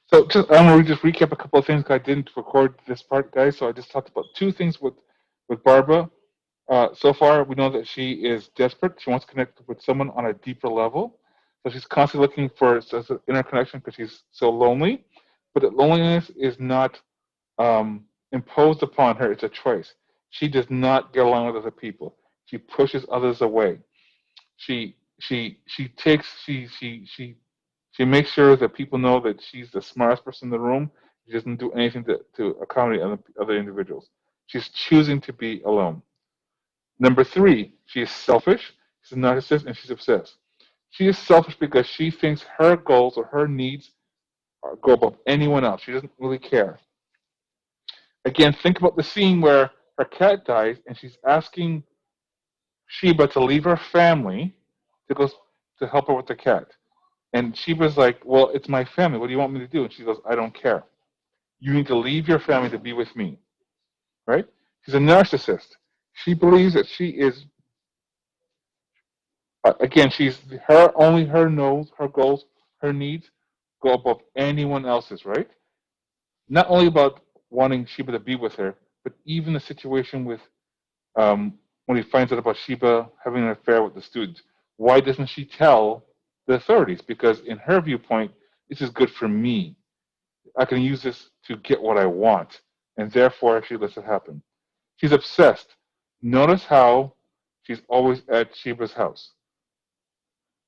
So I'm going to just recap a couple of things. I didn't record this part, guys, so I just talked about two things with Barbara. So far, we know that she is desperate. She wants to connect with someone on a deeper level. So she's constantly looking for an inner connection because she's so lonely. But that loneliness is not imposed upon her. It's a choice. She does not get along with other people. She pushes others away. She takes she makes sure that people know that she's the smartest person in the room. She doesn't do anything to accommodate other individuals. She's choosing to be alone. Number three, she is selfish. She's a narcissist and she's obsessed. She is selfish because she thinks her goals or her needs go above anyone else. She doesn't really care. Again, think about the scene where her cat dies and she's asking Sheba to leave her family to go to help her with the cat. And Sheba's like, "Well, it's my family. What do you want me to do?" And she goes, "I don't care. You need to leave your family to be with me." Right? She's a narcissist. She believes that she is again. She's her only her knows her goals, her needs go above anyone else's. Right? Not only about wanting Sheba to be with her, but even the situation with when he finds out about Sheba having an affair with the students. Why doesn't she tell the authorities? Because in her viewpoint, this is good for me. I can use this to get what I want, and therefore she lets it happen. She's obsessed. Notice how she's always at Sheba's house.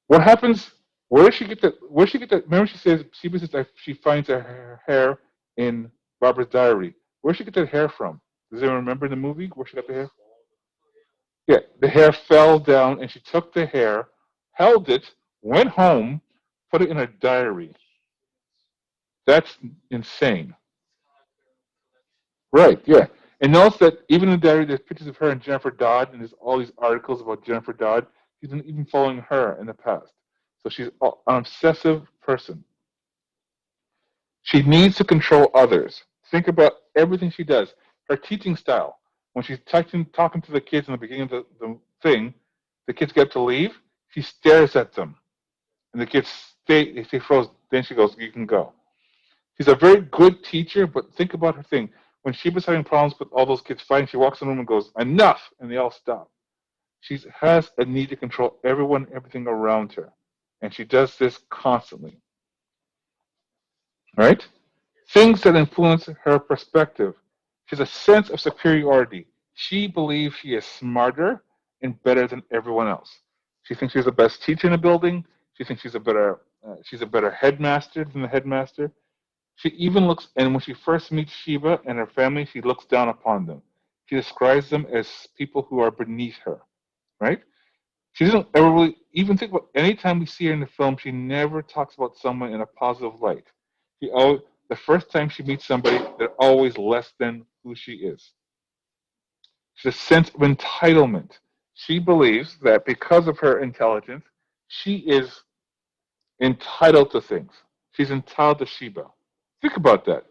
What happens? Where does she get that? Where does she get that? Remember, she says Sheba says that she finds her hair in Barbara's diary. Where does she get that hair from? Does anyone remember in the movie where she got the hair? Yeah, the hair fell down, and she took the hair, held it, went home, put it in a diary. That's insane. Right, yeah. And notice that even in the diary, there's pictures of her and Jennifer Dodd, and there's all these articles about Jennifer Dodd. He's been even following her in the past. So she's an obsessive person. She needs to control others. Think about everything she does. Her teaching style. When she's talking to the kids in the beginning of the thing, the kids get to leave. She stares at them, and the kids they stay frozen. Then she goes, "You can go." She's a very good teacher, but think about her thing. When she was having problems with all those kids fighting, she walks in the room and goes, "Enough!" and they all stop. She has a need to control everyone, everything around her, and she does this constantly. Right? Things that influence her perspective. She has a sense of superiority. She believes she is smarter and better than everyone else. She thinks she's the best teacher in the building. She thinks she's a better headmaster than the headmaster. She even looks, and when she first meets Sheba and her family, she looks down upon them. She describes them as people who are beneath her, right? She doesn't ever really even think about anytime we see her in the film, she never talks about someone in a positive light. She always, the first time she meets somebody, they're always less than who she is. She has a sense of entitlement. She believes that because of her intelligence, she is entitled to things. She's entitled to Sheba. Think about that.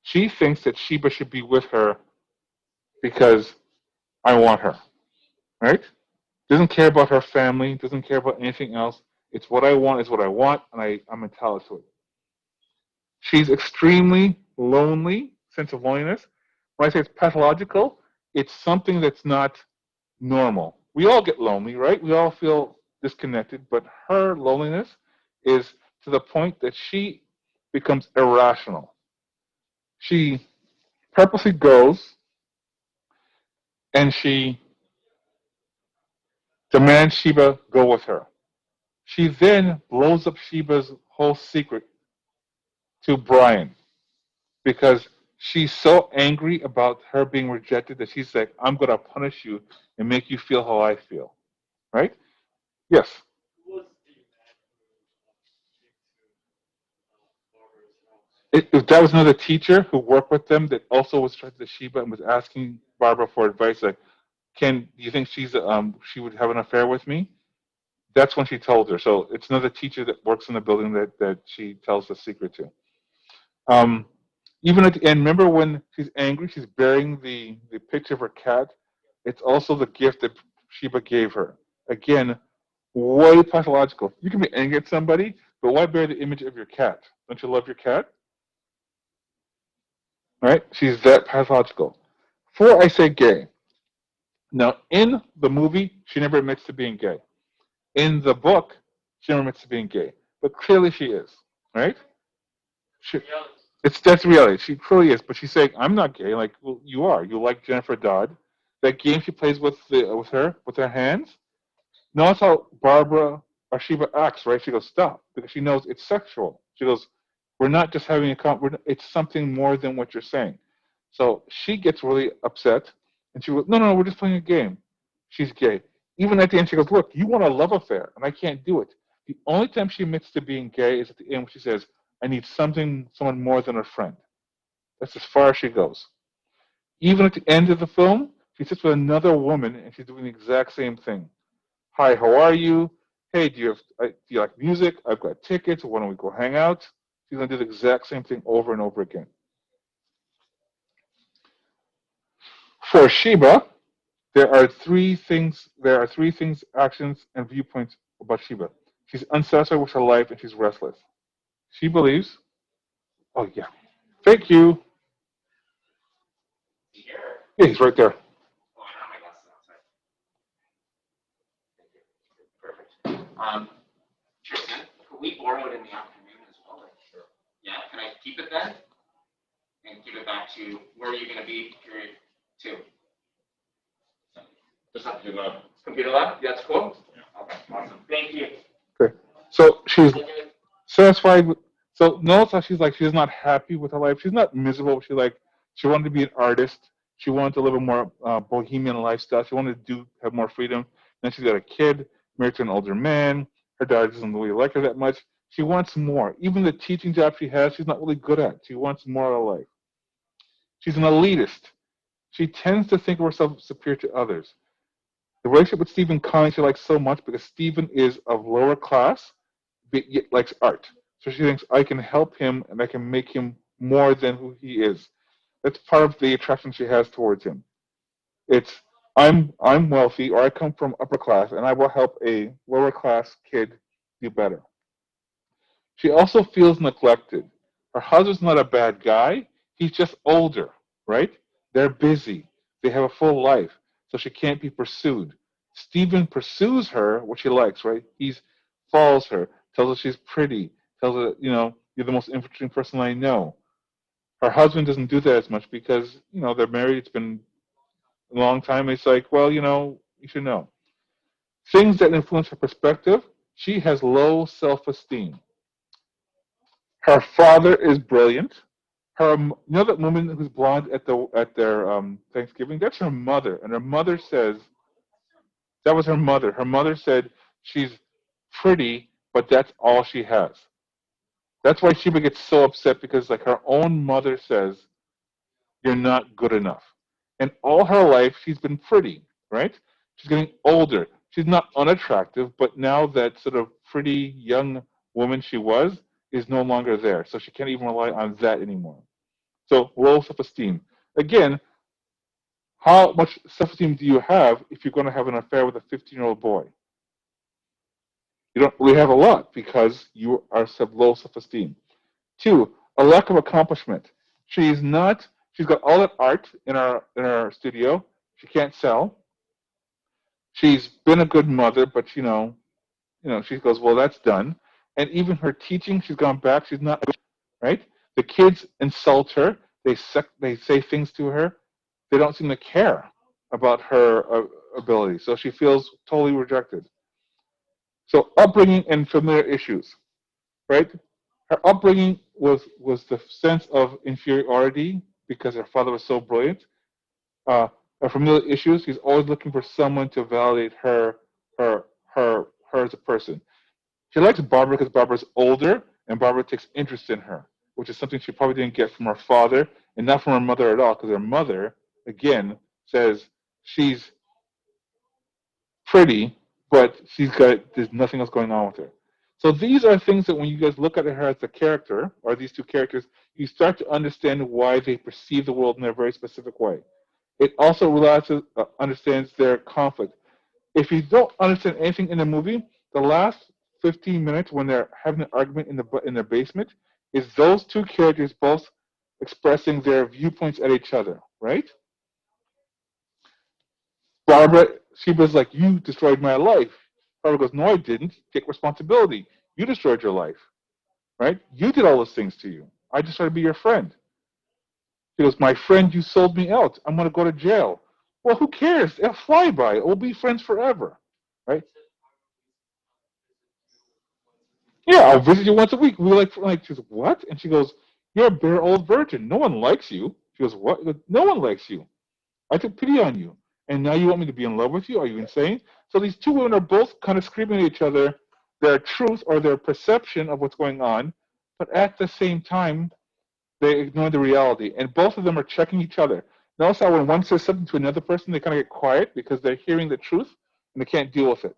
She thinks that Sheba should be with her because I want her, right? Doesn't care about her family, doesn't care about anything else. It's what I want is what I want, and I'm entitled to it. She's extremely lonely, sense of loneliness. When I say it's pathological, it's something that's not normal. We all get lonely, right? We all feel disconnected, but her loneliness is to the point that she becomes irrational. She purposely goes and she demands Sheba go with her. She then blows up Sheba's whole secret to Brian because she's so angry about her being rejected that she's like, "I'm going to punish you and make you feel how I feel." Right? Yes. That was another teacher who worked with them that also was attracted to Sheba and was asking Barbara for advice, like, "Can do you think she would have an affair with me?" That's when she told her. So it's another teacher that works in the building that she tells the secret to. Um, Even at the end, remember when she's angry, she's burying the picture of her cat. It's also the gift that Sheba gave her. Again, way pathological. You can be angry at somebody, but why bury the image of your cat? Don't you love your cat? right? She's that pathological. Four, I say gay. Now, in the movie, she never admits to being gay. In the book, she never admits to being gay, but clearly she is, right? She, it's that's reality. She clearly is, but she's saying, "I'm not gay." Like, well, you are. You like Jennifer Dodd. That game she plays with her hands. Notice how Barbara or Sheba acts, right? She goes, "Stop," because she knows it's sexual. She goes, "We're not just having it's something more than what you're saying." So she gets really upset, and she goes, "No, no, no, we're just playing a game." She's gay. Even at the end, she goes, "Look, you want a love affair, and I can't do it." The only time she admits to being gay is at the end when she says, "I need someone more than a friend." That's as far as she goes. Even at the end of the film, she sits with another woman, and she's doing the exact same thing. "Hi, how are you? Hey, do you like music? I've got tickets. Why don't we go hang out?" She's gonna do the exact same thing over and over again. For Sheba, There are three things, actions, and viewpoints about Sheba. She's unsatisfied with her life and she's restless. She believes. Oh yeah. Thank you. Yeah, he's right there. Um, Tristan, could we borrow it in the afternoon as well? Yeah, can I keep it then? And give it back to where are you going to be, period two? Just have to do computer lab? Yeah, that's cool? Yeah. Okay, awesome. Thank you. Okay. So she's satisfied with, so notice how she's like, she's not happy with her life. She's not miserable. She wanted to be an artist. She wanted to live a more bohemian lifestyle. She wanted to have more freedom. Then she's got a kid, married to an older man. Her dad doesn't really like her that much. She wants more. Even the teaching job she has, she's not really good at. She wants more out of life. She's an elitist. She tends to think of herself superior to others. The relationship with Stephen Conning she likes so much because Stephen is of lower class, but yet likes art. So she thinks I can help him and I can make him more than who he is. That's part of the attraction she has towards him. It's I'm wealthy or I come from upper class and I will help a lower class kid do better. She also feels neglected. Her husband's not a bad guy. He's just older, right? They're busy. They have a full life, so she can't be pursued. Stephen pursues her, what she likes, right? He follows her, tells her she's pretty, tells her, you're the most interesting person I know. Her husband doesn't do that as much because, they're married. It's been a long time. It's like, well, you should know. Things that influence her perspective, she has low self-esteem. Her father is brilliant. That woman who's blonde at their Thanksgiving, that's her mother, and her mother says that was her mother. Her mother said she's pretty, but that's all she has. That's why Sheba gets so upset because like her own mother says you're not good enough, and all her life she's been pretty, right? She's getting older. She's not unattractive, but now that sort of pretty young woman she was is no longer there, so she can't even rely on that anymore. So low self-esteem. Again, how much self-esteem do you have if you're going to have an affair with a 15-year-old boy? You don't really have a lot because you are low self-esteem. Two, a lack of accomplishment. She's not. She's got all that art in our studio. She can't sell. She's been a good mother, but she goes, well, that's done. And even her teaching, she's gone back. She's not right. The kids insult her. They say things to her. They don't seem to care about her ability. So she feels totally rejected. So upbringing and familiar issues, right? Her upbringing was the sense of inferiority because her father was so brilliant. Uh, her familial issues, she's always looking for someone to validate her, her as a person. She likes Barbara because Barbara's older and Barbara takes interest in her, which is something she probably didn't get from her father and not from her mother at all, because her mother, again, says she's pretty, but there's nothing else going on with her. So these are things that when you guys look at her as a character, or these two characters, you start to understand why they perceive the world in a very specific way. It also understands their conflict. If you don't understand anything in the movie, the last 15 minutes when they're having an argument in their basement is those two characters both expressing their viewpoints at each other, right? Barbara, Sheba's like, you destroyed my life. Barbara goes, no, I didn't. Take responsibility. You destroyed your life, right? You did all those things to you. I just tried to be your friend. She goes, my friend, you sold me out. I'm going to go to jail. Well, who cares? A flyby. We'll be friends forever, right? Yeah, I'll visit you once a week. We like. She goes, what? And she goes, you're a bare old virgin. No one likes you. She goes, what? Goes, no one likes you. I took pity on you, and now you want me to be in love with you? Are you insane? So these two women are both kind of screaming at each other their truth or their perception of what's going on, but at the same time, they ignore the reality, and both of them are checking each other. Notice how when one says something to another person, they kind of get quiet because they're hearing the truth and they can't deal with it.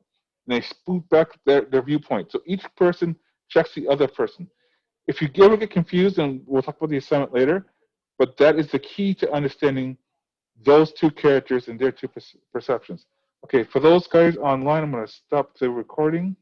And they spook back their viewpoint. So each person checks the other person. If you ever get confused, and we'll talk about the assignment later, but that is the key to understanding those two characters and their two perceptions. Okay, for those guys online, I'm going to stop the recording.